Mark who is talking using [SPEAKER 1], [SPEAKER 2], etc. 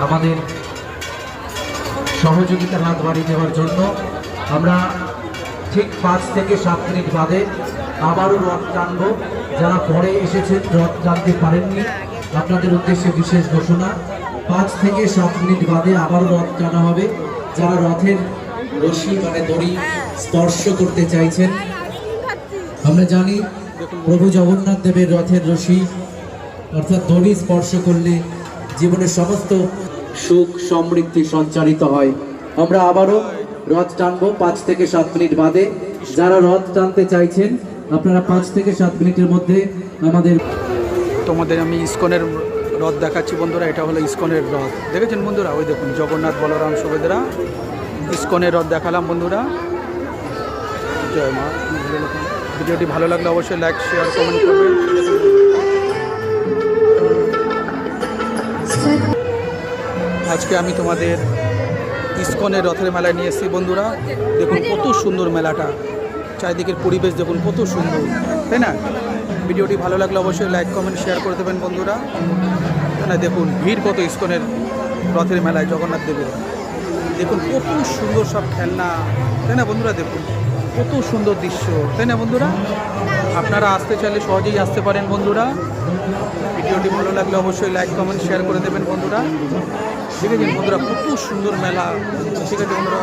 [SPEAKER 1] আমাদের সহযোগিতার হাত বাড়িয়ে দেওয়ার জন্য। আমরা ঠিক 5 থেকে 7 মিনিট বাদে আবারও রথ টানব। যারা পরে এসেছেন রথ টানতে পারেননি, আপনাদের উদ্দেশ্যে বিশেষ ঘোষণা, 5 থেকে 7 মিনিট বাদে আবারও রথ টানা হবে। যারা রথের রশি মানে দড়ি স্পর্শ করতে চাইছেন, আমরা জানি প্রভু জগন্নাথ দেবের রথের রশি অর্থাৎ দড়ি স্পর্শ করলে জীবনের সমস্ত সুখ সমৃদ্ধি সঞ্চারিত হয়। আমরা আবারও রথ টানবো 5 থেকে 7 মিনিট বাদে। যারা রথ টানতে চাইছেন আপনারা 5 থেকে 7 মিনিটের মধ্যে
[SPEAKER 2] তোমাদের আমি ইসকনের রথ দেখাচ্ছি বন্ধুরা। এটা হলো ইসকনের রথ, দেখেছেন বন্ধুরা? ওই দেখুন জগন্নাথ বলরাম সুভদ্রা, ইসকনের রথ দেখালাম বন্ধুরা। জয় মা। ভিডিওটি ভালো লাগলে অবশ্যই লাইক শেয়ার কমেন্ট করবেন। আজকে আমি তোমাদের ইসকনের রথের মেলায় নিয়ে এসেছি বন্ধুরা। দেখুন কত সুন্দর মেলাটা, চারিদিকের পরিবেশ দেখুন কত সুন্দর, তাই না? ভিডিওটি ভালো লাগলে অবশ্যই লাইক কমেন্ট শেয়ার করে দেবেন বন্ধুরা। তাই না? দেখুন ভিড় কত ইসকনের রথের মেলায় জগন্নাথ দেবের। দেখুন কত সুন্দর সব খেলনা, তাই না বন্ধুরা? দেখুন কত সুন্দর দৃশ্য, তাই না বন্ধুরা? আপনারা আসতে চাইলে সহজেই আসতে পারেন বন্ধুরা। ভিডিওটি ভালো লাগলে অবশ্যই লাইক কমেন্ট শেয়ার করে দেবেন বন্ধুরা। ঠিক আছে বন্ধুরা, কত সুন্দর মেলা, ঠিক আছে বন্ধুরা।